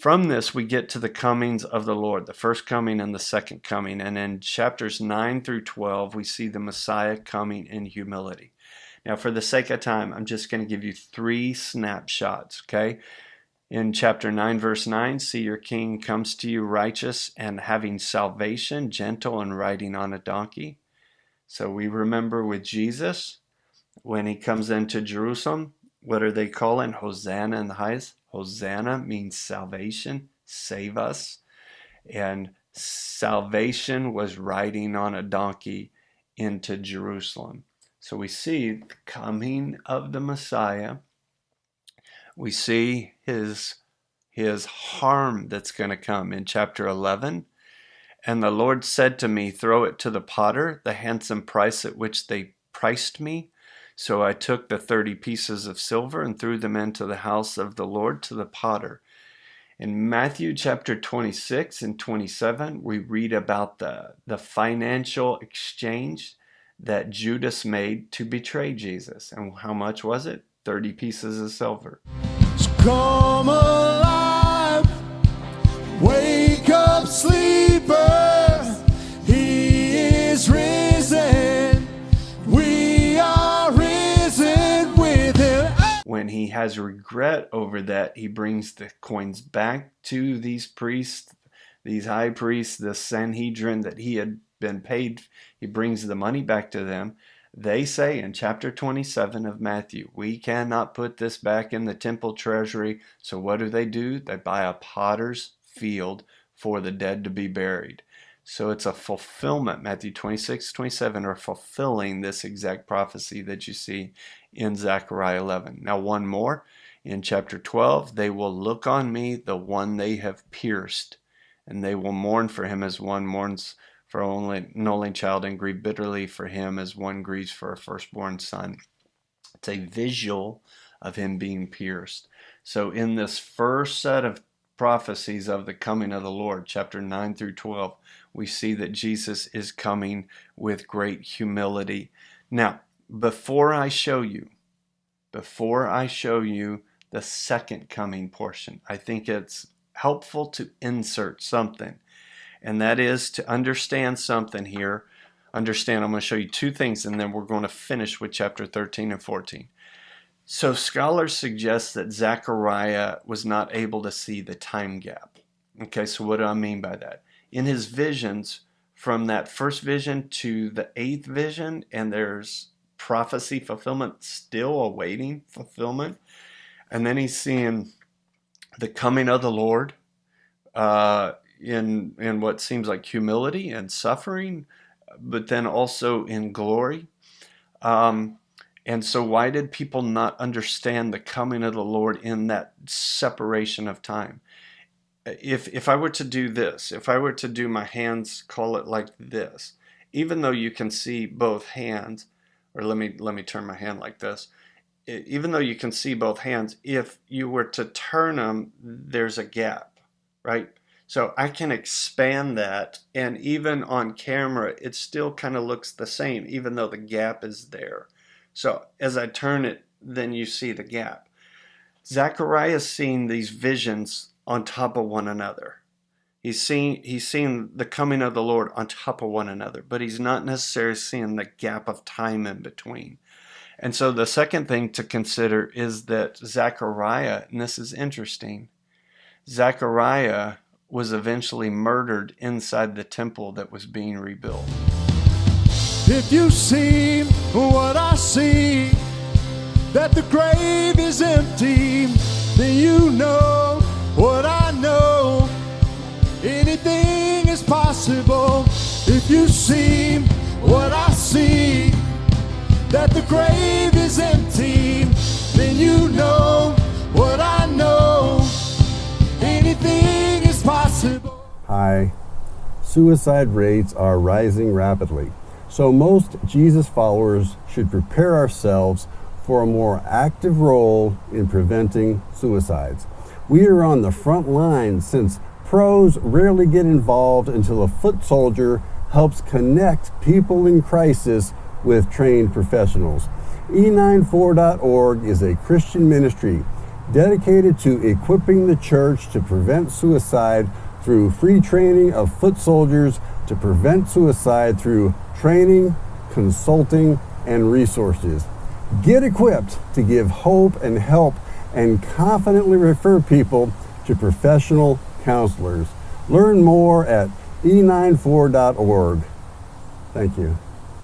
from this, we get to the comings of the Lord, the first coming and the second coming. And in chapters 9 through 12, we see the Messiah coming in humility. Now, for the sake of time, I'm just going to give you 3 snapshots, okay? In chapter 9, verse 9, see your king comes to you righteous and having salvation, gentle and riding on a donkey. So we remember with Jesus, when he comes into Jerusalem, what are they calling? Hosanna in the highest. Hosanna means salvation, save us. And salvation was riding on a donkey into Jerusalem. So we see the coming of the Messiah. We see his harm that's going to come in chapter 11. And the Lord said to me, throw it to the potter, the handsome price at which they priced me. So I took the 30 pieces of silver and threw them into the house of the Lord to the potter. In Matthew chapter 26 and 27, we read about the financial exchange that Judas made to betray Jesus. And how much was it? 30 pieces of silver. Come alive, wake up, sleeper, he is risen, we are risen with him. When he has regret over that, he brings the coins back to these priests, these high priests, the Sanhedrin that he had been paid. He brings the money back to them. They say in chapter 27 of Matthew, we cannot put this back in the temple treasury. So what do? They buy a potter's field for the dead to be buried. So it's a fulfillment. Matthew 26, 27 are fulfilling this exact prophecy that you see in Zechariah 11. Now one more. In chapter 12, they will look on me, the one they have pierced, and they will mourn for him as one mourns for an only child, and grieve bitterly for him as one grieves for a firstborn son. It's a visual of him being pierced. So in this first set of prophecies of the coming of the Lord, chapter 9 through 12, we see that Jesus is coming with great humility. Now, before I show you the second coming portion, I think it's helpful to insert something. And that is to understand something here. I'm going to show you 2 things, and then we're going to finish with chapter 13 and 14. So scholars suggest that Zechariah was not able to see the time gap. Okay, so what do I mean by that? In his visions, from that first vision to the 8th vision, and there's prophecy fulfillment still awaiting fulfillment. And then he's seeing the coming of the Lord, in what seems like humility and suffering, but then also in glory. And so why did people not understand the coming of the Lord in that separation of time? If I were to do this, if I were to do my hands, call it like this, even though you can see both hands, or let me turn my hand like this, even though you can see both hands, if you were to turn them, there's a gap, right? So I can expand that, and even on camera, it still kind of looks the same, even though the gap is there. So as I turn it, then you see the gap. Zechariah is seeing these visions on top of one another. He's seeing the coming of the Lord on top of one another, but he's not necessarily seeing the gap of time in between. And so the second thing to consider is that Zechariah, and this is interesting, Zechariah was eventually murdered inside the temple that was being rebuilt. If you see what I see, that the grave is empty, then you know what I know. Anything is possible. If you see what I see, that the grave is empty, then you know what I know. Anything is possible. Hi. Suicide rates are rising rapidly, so most Jesus followers should prepare ourselves for a more active role in preventing suicides. We are on the front line since pros rarely get involved until a foot soldier helps connect people in crisis with trained professionals. E94.org is a Christian ministry dedicated to equipping the church to prevent suicide through free training of foot soldiers to prevent suicide through training, consulting, and resources. Get equipped to give hope and help and confidently refer people to professional counselors. Learn more at e94.org. Thank you.